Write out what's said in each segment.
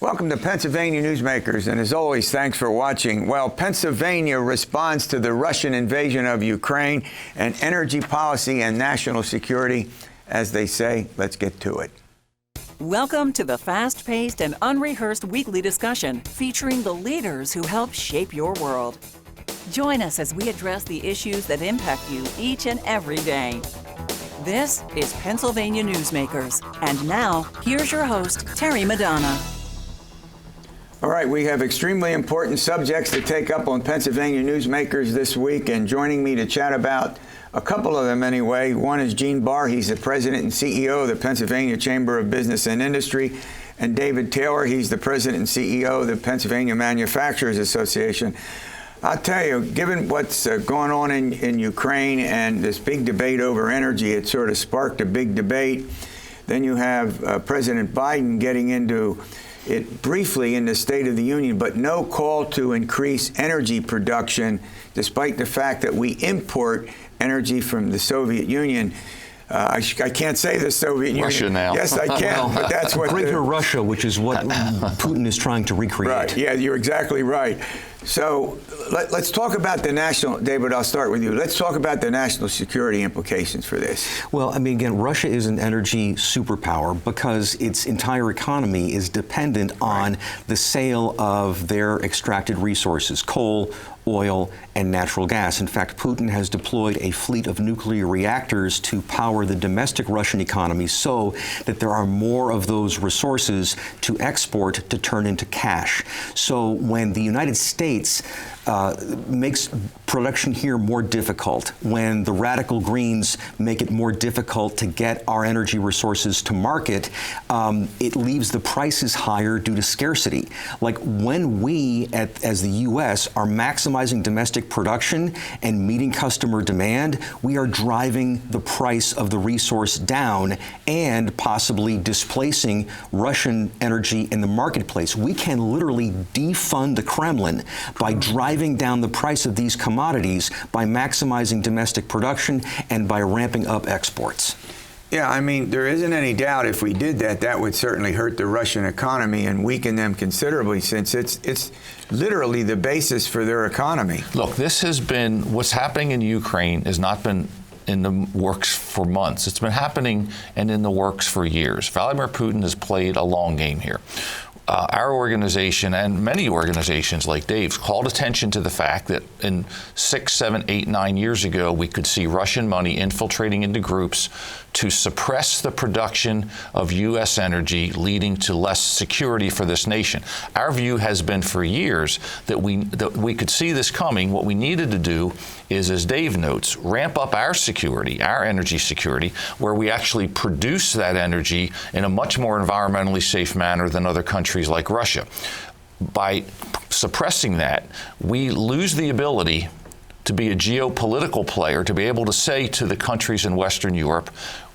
Welcome to Pennsylvania Newsmakers, and as always, thanks for watching. Well, Pennsylvania responds to the Russian invasion of Ukraine and energy policy and national security. As they say, let's get to it. Welcome to the fast-paced and unrehearsed weekly discussion featuring the leaders who help shape your world. Join us as we address the issues that impact you each and every day. This is Pennsylvania Newsmakers. And now, here's your host, Terry Madonna. All right, we have extremely important subjects to take up on Pennsylvania Newsmakers this week, and joining me to chat about a couple of them anyway. One is Gene Barr. He's the president and CEO of the Pennsylvania Chamber of Business and Industry. And David Taylor, he's the president and CEO of the Pennsylvania Manufacturers Association. I'll tell you, given what's going on in Ukraine and this big debate over energy, it sort of sparked a big debate. Then you have President Biden getting into it briefly in the State of the Union, but no call to increase energy production, despite the fact that we import energy from the Soviet Union. I can't say the Soviet Union. Russia now. Yes, I can, but that's what Greater Russia, which is what Putin is trying to recreate. Right, yeah, you're exactly right. So let's talk about the national, David, I'll start with you. Let's talk about the national security implications for this. Well, I mean, again, Russia is an energy superpower because its entire economy is dependent on the sale of their extracted resources, coal, oil, and natural gas. In fact, Putin has deployed a fleet of nuclear reactors to power the domestic Russian economy so that there are more of those resources to export to turn into cash. So when the United States makes production here more difficult, when the radical Greens make it more difficult to get our energy resources to market, it leaves the prices higher due to scarcity. Like when we, as the U.S., are maximizing domestic production and meeting customer demand, we are driving the price of the resource down and possibly displacing Russian energy in the marketplace. We can literally defund the Kremlin by driving down the price of these commodities, by maximizing domestic production, and by ramping up exports. Yeah, I mean, there isn't any doubt if we did that, that would certainly hurt the Russian economy and weaken them considerably, since it's literally the basis for their economy. Look, this has been, what's happening in Ukraine has not been in the works for months. It's been happening and in the works for years. Vladimir Putin has played a long game here. Our organization and many organizations like Dave's called attention to the fact that in 6, 7, 8, 9 years ago, we could see Russian money infiltrating into groups to suppress the production of U.S. energy, leading to less security for this nation. Our view has been for years that we could see this coming. What we needed to do is, as Dave notes, ramp up our security, our energy security, where we actually produce that energy in a much more environmentally safe manner than other countries like Russia. By suppressing that, we lose the ability to be a geopolitical player, to be able to say to the countries in Western Europe,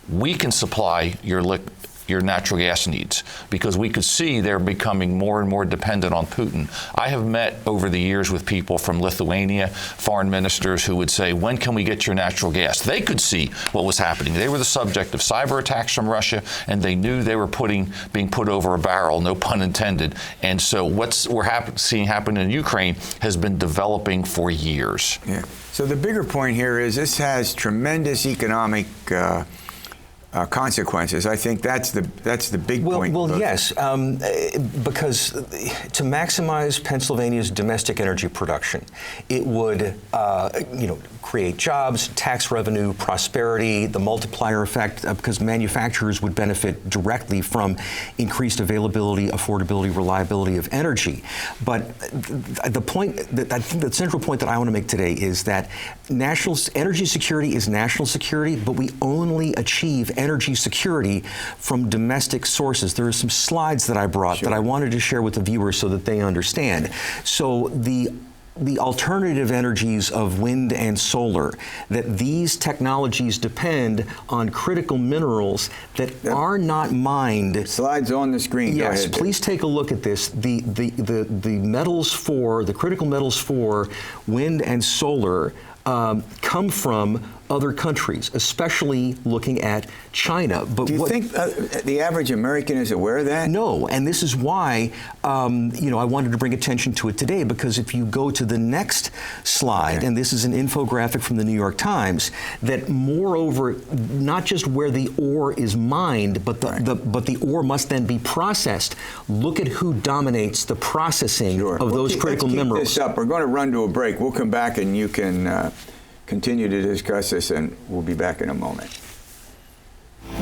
we can supply your natural gas needs, because we could see they're becoming more and more dependent on Putin. I have met over the years with people from Lithuania, foreign ministers, who would say, when can we get your natural gas? They could see what was happening. They were the subject of cyber attacks from Russia, and they knew they were being put over a barrel, no pun intended. And so what we're seeing happen in Ukraine has been developing for years. Yeah. So the bigger point here is this has tremendous economic consequences. I think that's the big point. Well, yes, because to maximize Pennsylvania's domestic energy production, it would, create jobs, tax revenue, prosperity, the multiplier effect, because manufacturers would benefit directly from increased availability, affordability, reliability of energy. But the point that I think the central point that I want to make today is that national energy security is national security, but we only achieve energy security from domestic sources. There are some slides that I brought that I wanted to share with the viewers so that they understand. So the alternative energies of wind and solar, that these technologies depend on critical minerals that are not mined. Slides on the screen. Yes, go ahead. Please take a look at this. The metals for, the critical metals for wind and solar come from other countries, especially looking at China. But do you think the average American is aware of that? No, and this is why I wanted to bring attention to it today, because if you go to the next slide, and this is an infographic from the New York Times, that moreover, not just where the ore is mined, but the ore must then be processed. Look at who dominates the processing of those critical minerals. Let's keep this up. We're going to run to a break. We'll come back and you can continue to discuss this, and we'll be back in a moment.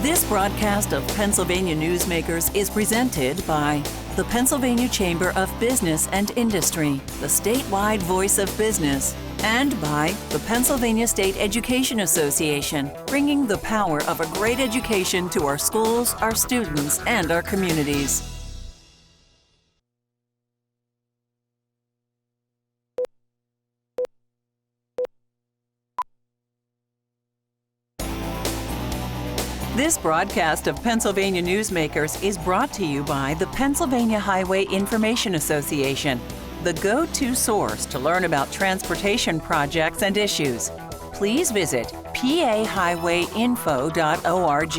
This broadcast of Pennsylvania Newsmakers is presented by the Pennsylvania Chamber of Business and Industry, the statewide voice of business, and by the Pennsylvania State Education Association, bringing the power of a great education to our schools, our students, and our communities. This broadcast of Pennsylvania Newsmakers is brought to you by the Pennsylvania Highway Information Association, the go-to source to learn about transportation projects and issues. Please visit pahighwayinfo.org.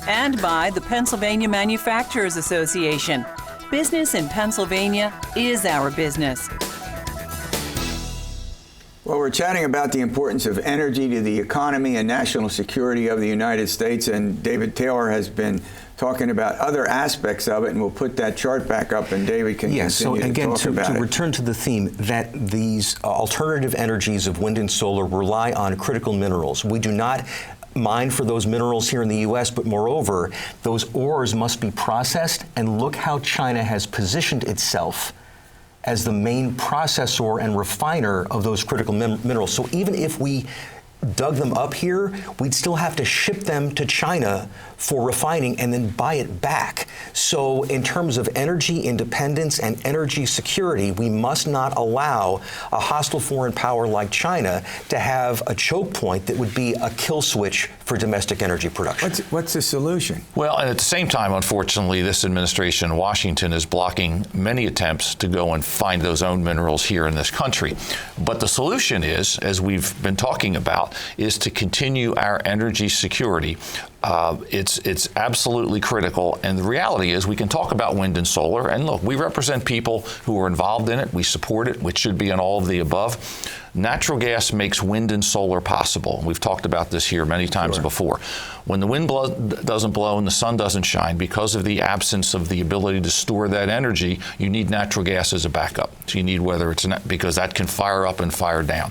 And by the Pennsylvania Manufacturers Association. Business in Pennsylvania is our business. Well, we're chatting about the importance of energy to the economy and national security of the United States, and David Taylor has been talking about other aspects of it, and we'll put that chart back up, and David can continue so again, to talk about it. To return to the theme that these alternative energies of wind and solar rely on critical minerals. We do not mine for those minerals here in the U.S., but moreover, those ores must be processed, and look how China has positioned itself as the main processor and refiner of those critical minerals. So even if we dug them up here, we'd still have to ship them to China for refining and then buy it back. So in terms of energy independence and energy security, we must not allow a hostile foreign power like China to have a choke point that would be a kill switch for domestic energy production. What's the solution? Well, and at the same time, unfortunately, this administration in Washington is blocking many attempts to go and find those own minerals here in this country. But the solution is, as we've been talking about, is to continue our energy security. It's absolutely critical, and the reality is we can talk about wind and solar, and look, we represent people who are involved in it, we support it, which should be in all of the above. Natural gas makes wind and solar possible. We've talked about this here many times before. When the wind doesn't blow and the sun doesn't shine, because of the absence of the ability to store that energy, you need natural gas as a backup. So you need, whether it's because that can fire up and fire down.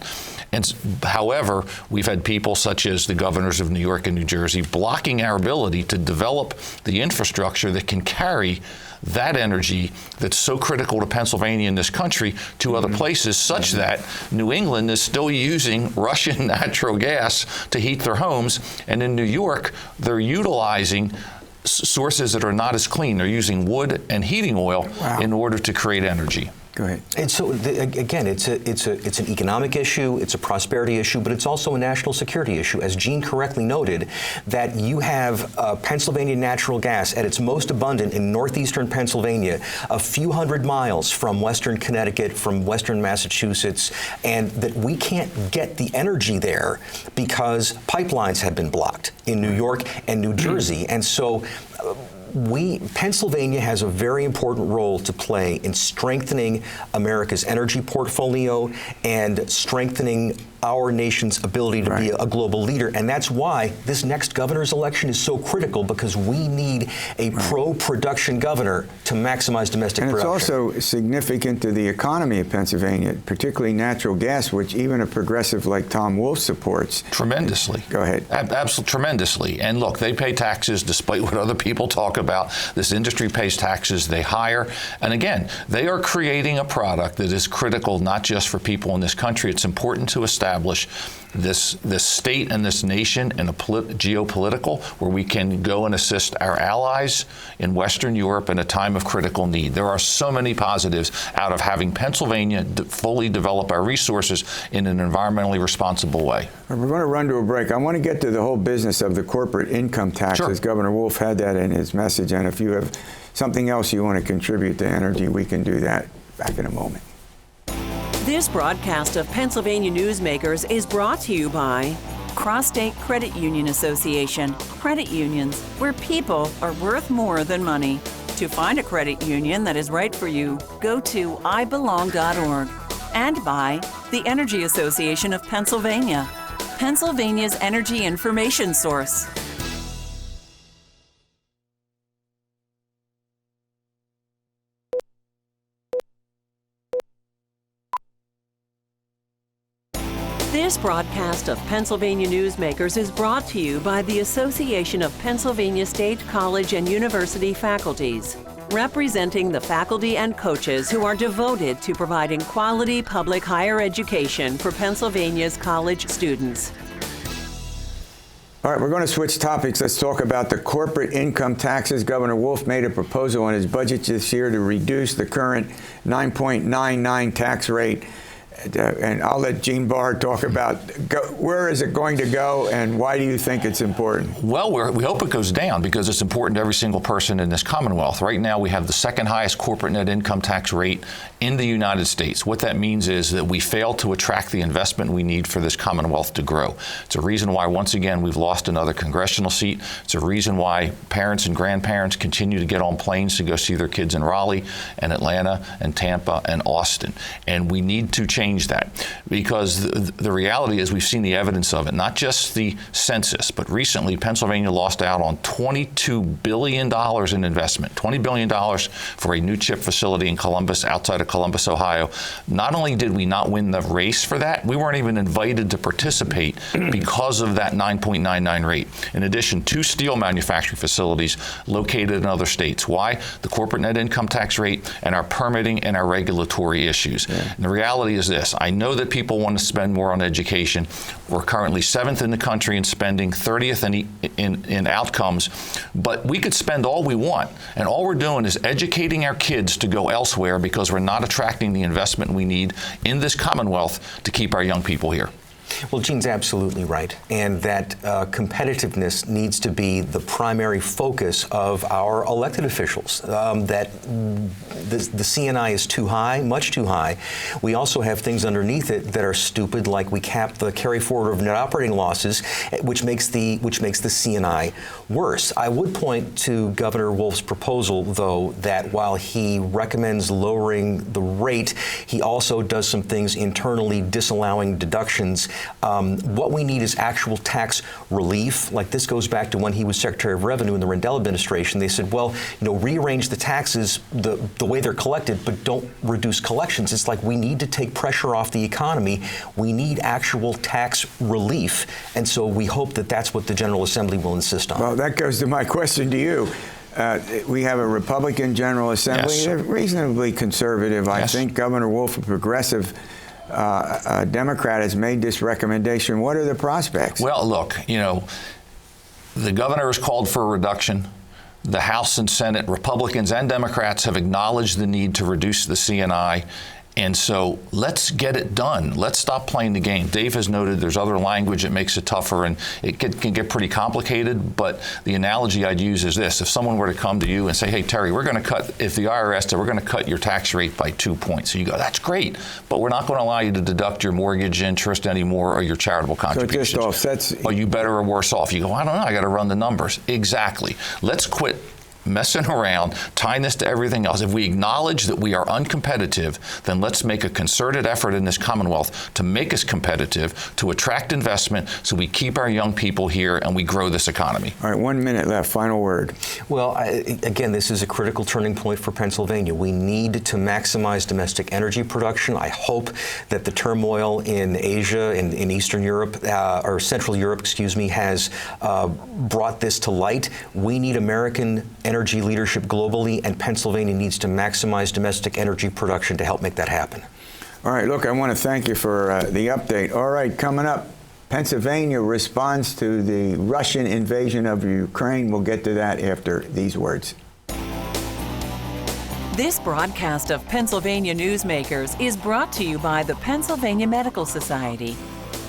And however, we've had people such as the governors of New York and New Jersey blocking our ability to develop the infrastructure that can carry that energy that's so critical to Pennsylvania and this country to other places, such that New England is still using Russian natural gas to heat their homes, and in New York, they're utilizing sources that are not as clean. They're using wood and heating oil in order to create energy. Go ahead. And so, again, it's an economic issue, it's a prosperity issue, but it's also a national security issue. As Gene correctly noted, that you have Pennsylvania natural gas at its most abundant in northeastern Pennsylvania, a few hundred miles from western Connecticut, from western Massachusetts, and that we can't get the energy there because pipelines have been blocked in New York and New Jersey. And so Pennsylvania has a very important role to play in strengthening America's energy portfolio and strengthening our nation's ability to be a global leader. And that's why this next governor's election is so critical, because we need a pro-production governor to maximize domestic production. And it's also significant to the economy of Pennsylvania, particularly natural gas, which even a progressive like Tom Wolf supports. Tremendously. Go ahead. Absolutely, tremendously. And look, they pay taxes despite what other people talk about. This industry pays taxes, they hire. And again, they are creating a product that is critical not just for people in this country. It's important to establish this state and this nation in a geopolitical, where we can go and assist our allies in Western Europe in a time of critical need. There are so many positives out of having Pennsylvania fully develop our resources in an environmentally responsible way. We're going to run to a break. I want to get to the whole business of the corporate income tax. Sure. As Governor Wolf had that in his message, and if you have something else you want to contribute to energy, we can do that. Back in a moment. This broadcast of Pennsylvania Newsmakers is brought to you by Cross-State Credit Union Association. Credit unions, where people are worth more than money. To find a credit union that is right for you, go to ibelong.org. And by the Energy Association of Pennsylvania, Pennsylvania's energy information source. This broadcast of Pennsylvania Newsmakers is brought to you by the Association of Pennsylvania State College and University Faculties, representing the faculty and coaches who are devoted to providing quality public higher education for Pennsylvania's college students. All right, we're going to switch topics. Let's talk about the corporate income taxes. Governor Wolf made a proposal in his budget this year to reduce the current 9.99 tax rate. And I'll let Gene Barr talk about where is it going to go and why do you think it's important? Well, we hope it goes down because it's important to every single person in this Commonwealth. Right now, we have the second highest corporate net income tax rate in the United States. What that means is that we fail to attract the investment we need for this Commonwealth to grow. It's a reason why, once again, we've lost another congressional seat. It's a reason why parents and grandparents continue to get on planes to go see their kids in Raleigh and Atlanta and Tampa and Austin. And we need to change that because the reality is we've seen the evidence of it, not just the census, but recently Pennsylvania lost out on $22 billion in investment, $20 billion for a new chip facility in Columbus, outside of Columbus, Ohio. Not only did we not win the race for that, we weren't even invited to participate because of that 9.99 rate. In addition, 2 steel manufacturing facilities located in other states. Why? The corporate net income tax rate and our permitting and our regulatory issues. Yeah. And the reality is this. I know that people want to spend more on education. We're currently 7th in the country in spending, 30th in outcomes, but we could spend all we want, and all we're doing is educating our kids to go elsewhere because we're not attracting the investment we need in this Commonwealth to keep our young people here. Well, Gene's absolutely right, and that competitiveness needs to be the primary focus of our elected officials, that the CNI is too high, much too high. We also have things underneath it that are stupid, like we cap the carry forward of net operating losses, which makes the CNI worse. I would point to Governor Wolf's proposal, though, that while he recommends lowering the rate, he also does some things internally disallowing deductions. What we need is actual tax relief. Like, this goes back to when he was Secretary of Revenue in the Rendell administration. They said, well, rearrange the taxes the way they're collected, but don't reduce collections. It's like we need to take pressure off the economy. We need actual tax relief. And so we hope that that's what the General Assembly will insist on. Well, that goes to my question to you. We have a Republican General Assembly. Yes. They're reasonably conservative. Yes. I think Governor Wolf, a progressive Democrat, has made this recommendation. What are the prospects? Well, look, the governor has called for a reduction. The House and Senate, Republicans and Democrats, have acknowledged the need to reduce the CNI. And so let's get it done. Let's stop playing the game. Dave has noted there's other language that makes it tougher, and it can get pretty complicated. But the analogy I'd use is this. If someone were to come to you and say, hey, Terry, we're going to cut, if the IRS said, we're going to cut your tax rate by 2 points. So you go, that's great, but we're not going to allow you to deduct your mortgage interest anymore or your charitable contributions. So it just offsets. Are you better or worse off? You go, I don't know. I got to run the numbers. Exactly. Let's quit messing around, tying this to everything else. If we acknowledge that we are uncompetitive, then let's make a concerted effort in this Commonwealth to make us competitive, to attract investment, so we keep our young people here and we grow this economy. All right, 1 minute left. Final word. Well, again, this is a critical turning point for Pennsylvania. We need to maximize domestic energy production. I hope that the turmoil in Asia, in Eastern Europe, or Central Europe, has brought this to light. We need American energy leadership globally, and Pennsylvania needs to maximize domestic energy production to help make that happen. All right, look, I want to thank you for the update. All right, coming up, Pennsylvania responds to the Russian invasion of Ukraine. We'll get to that after these words. This broadcast of Pennsylvania Newsmakers is brought to you by the Pennsylvania Medical Society.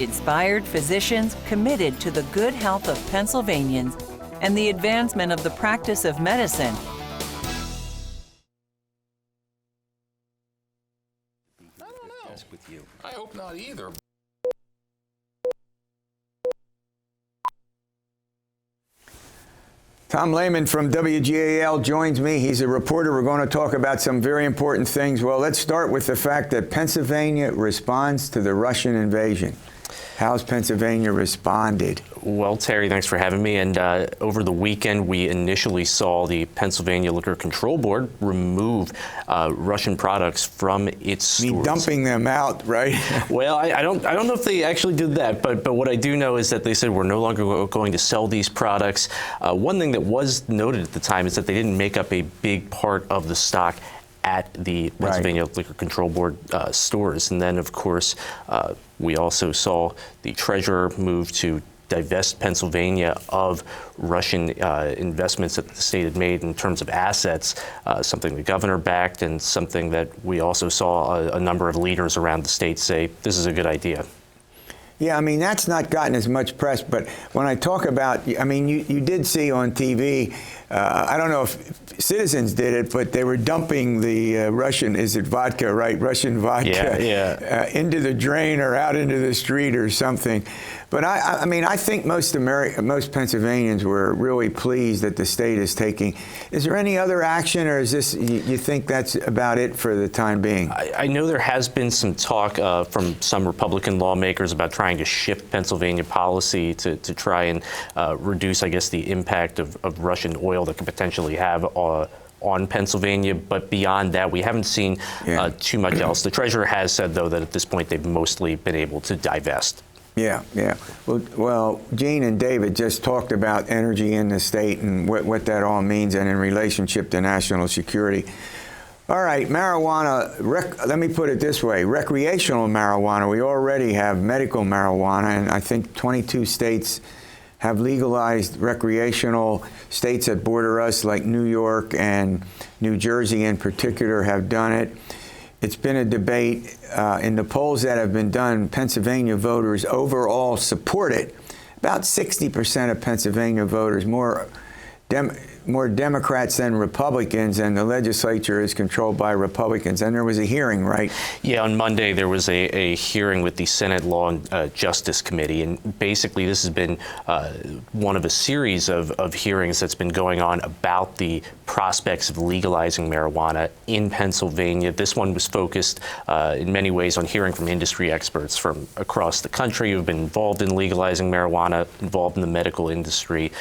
Inspired physicians committed to the good health of Pennsylvanians and the advancement of the practice of medicine. I don't know. I hope not either. Tom Lehman from WGAL joins me. He's a reporter. We're going to talk about some very important things. Well, let's start with the fact that Pennsylvania responds to the Russian invasion. How's Pennsylvania responded? Well, Terry, thanks for having me. And over the weekend, we initially saw the Pennsylvania Liquor Control Board remove Russian products from its stores. Dumping them out, right? Well, I don't know if they actually did that, but what I do know is that they said we're no longer going to sell these products. One thing that was noted at the time is that they didn't make up a big part of the stock at the Pennsylvania Liquor Control Board stores. And then, of course, we also saw the treasurer move to divest Pennsylvania of Russian investments that the state had made in terms of assets, something the governor backed and something that we also saw a number of leaders around the state say, this is a good idea. Yeah, I mean, that's not gotten as much press, but when I talk about, I mean, you did see on TV, I don't know if citizens did it, but they were dumping the Russian, is it vodka, right? Russian vodka into the drain or out into the street or something. But I mean, I think most Pennsylvanians were really pleased that the state is taking. Is there any other action, or is this, you think that's about it for the time being? I know there has been some talk from some Republican lawmakers about trying to shift Pennsylvania policy to try and reduce, I guess, the impact of Russian oil that could potentially have on Pennsylvania. But beyond that, we haven't seen too much else. The treasurer has said, though, that at this point they've mostly been able to divest. Yeah. Well, Gene and David just talked about energy in the state and what that all means and in relationship to national security. All right, marijuana, let me put it this way, recreational marijuana, we already have medical marijuana, and I think 22 states have legalized recreational. States that border us, like New York and New Jersey in particular, have done it. It's been a debate. In the polls that have been done, Pennsylvania voters overall support it. About 60% of Pennsylvania voters, more Democrats than Republicans, and the legislature is controlled by Republicans. And there was a hearing, right? Yeah, on Monday there was a hearing with the Senate Law and Justice Committee, and basically this has been one of a series of hearings that's been going on about the prospects of legalizing marijuana in Pennsylvania. This one was focused in many ways on hearing from industry experts from across the country who've been involved in legalizing marijuana, involved in the medical industry.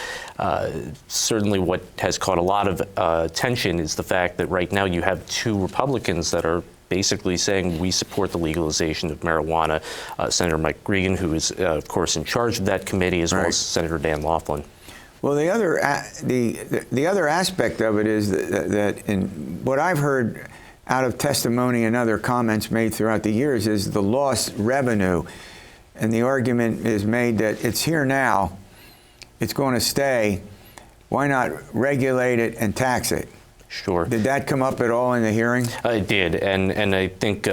Certainly what has caught a lot of attention is the fact that right now you have two Republicans that are basically saying we support the legalization of marijuana. Senator Mike Regan, who is, of course, in charge of that committee, as well as Senator Dan Laughlin. Well, the other aspect of it is that in what I've heard out of testimony and other comments made throughout the years is the lost revenue. And the argument is made that it's here now, it's going to stay. Why not regulate it and tax it? Sure. Did that come up at all in the hearing? It did, and I think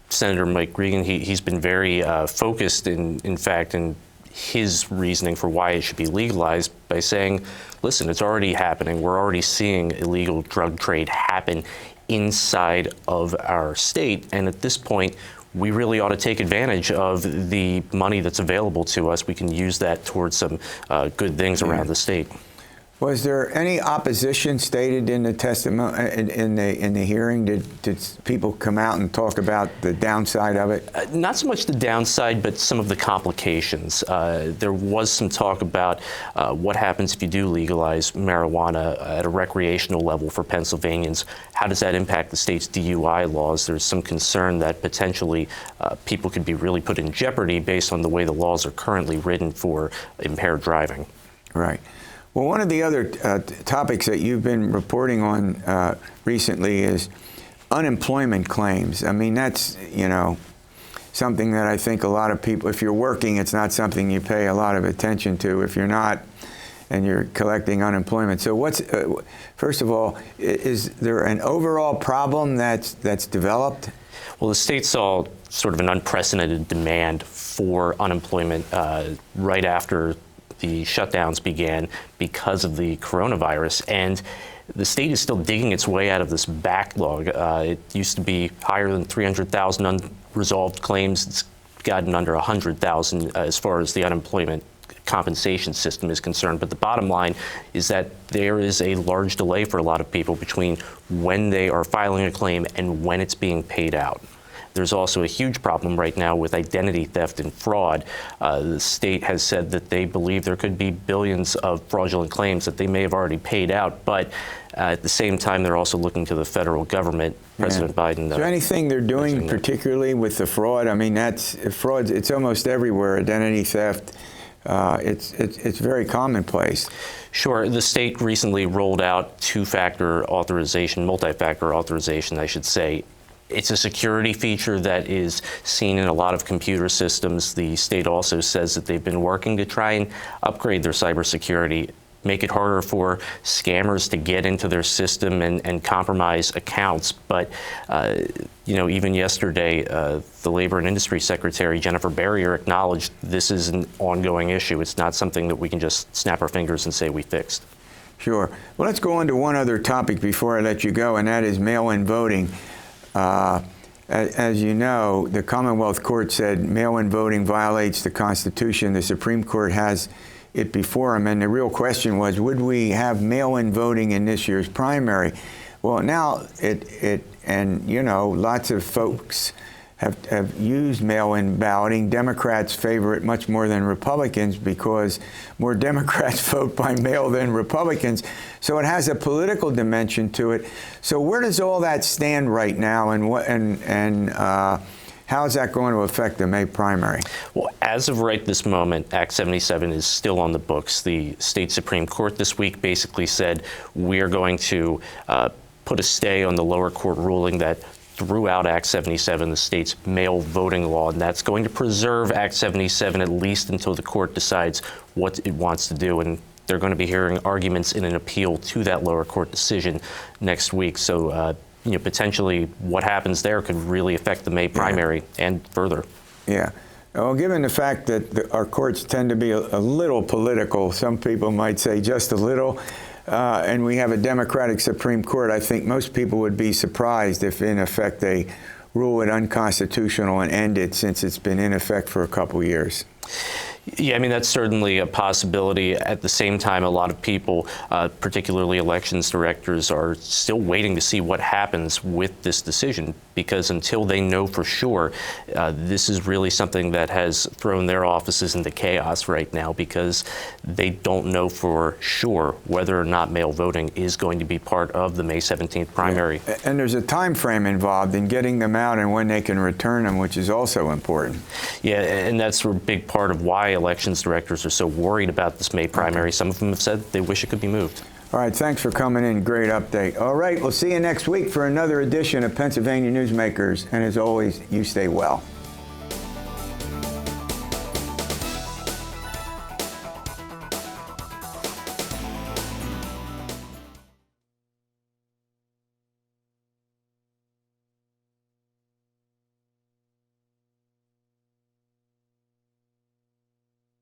Senator Mike Regan, he's been very focused, in fact, in his reasoning for why it should be legalized by saying, listen, it's already happening. We're already seeing illegal drug trade happen inside of our state, and at this point, we really ought to take advantage of the money that's available to us. We can use that towards some good things around the state. Was there any opposition stated in the testimony in the hearing? Did people come out and talk about the downside of it? Not so much the downside, but some of the complications. There was some talk about what happens if you do legalize marijuana at a recreational level for Pennsylvanians. How does that impact the state's DUI laws? There's some concern that potentially people could be really put in jeopardy based on the way the laws are currently written for impaired driving. Right. Well, one of the other topics that you've been reporting on recently is unemployment claims. I mean, that's, something that I think a lot of people, if you're working, it's not something you pay a lot of attention to. If you're not, and you're collecting unemployment. So first of all, is there an overall problem that's developed? Well, the state saw sort of an unprecedented demand for unemployment right after the shutdowns began because of the coronavirus, and the state is still digging its way out of this backlog. It used to be higher than 300,000 unresolved claims. It's gotten under 100,000 as far as the unemployment compensation system is concerned. But the bottom line is that there is a large delay for a lot of people between when they are filing a claim and when it's being paid out. There's also a huge problem right now with identity theft and fraud. The state has said that they believe there could be billions of fraudulent claims that they may have already paid out, but at the same time, they're also looking to the federal government. President Biden. Is there anything they're doing particularly with the fraud? I mean, that's fraud. It's almost everywhere. Identity theft. It's very commonplace. Sure. The state recently rolled out two-factor authorization, multi-factor authorization, I should say. It's a security feature that is seen in a lot of computer systems. The state also says that they've been working to try and upgrade their cybersecurity, make it harder for scammers to get into their system and compromise accounts. But, even yesterday, the Labor and Industry Secretary, Jennifer Barrier, acknowledged this is an ongoing issue. It's not something that we can just snap our fingers and say we fixed. Sure. Well, let's go on to one other topic before I let you go, and that is mail-in voting. As you know, the Commonwealth Court said mail-in voting violates the Constitution. The Supreme Court has it before them, and the real question was, would we have mail-in voting in this year's primary? Well, now lots of folks have used mail-in balloting. Democrats favor it much more than Republicans because more Democrats vote by mail than Republicans. So it has a political dimension to it. So where does all that stand right now, and how is that going to affect the May primary? Well, as of right this moment, Act 77 is still on the books. The state Supreme Court this week basically said we are going to put a stay on the lower court ruling that threw out Act 77, the state's mail voting law, and that's going to preserve Act 77 at least until the court decides what it wants to do. And they're going to be hearing arguments in an appeal to that lower court decision next week. So, potentially what happens there could really affect the May primary and further. Yeah. Well, given the fact that our courts tend to be a little political, some people might say just a little, and we have a Democratic Supreme Court, I think most people would be surprised if, in effect, they rule it unconstitutional and end it, since it's been in effect for a couple years. Yeah, I mean, that's certainly a possibility. At the same time, a lot of people, particularly elections directors, are still waiting to see what happens with this decision, because until they know for sure, this is really something that has thrown their offices into chaos right now, because they don't know for sure whether or not mail voting is going to be part of the May 17th primary. Yeah. And there's a time frame involved in getting them out and when they can return them, which is also important. Yeah, and that's a big part of why elections directors are so worried about this May primary. Some of them have said they wish it could be moved. All right, thanks for coming in. Great update. All right, we'll see you next week for another edition of Pennsylvania Newsmakers. And as always, you stay well.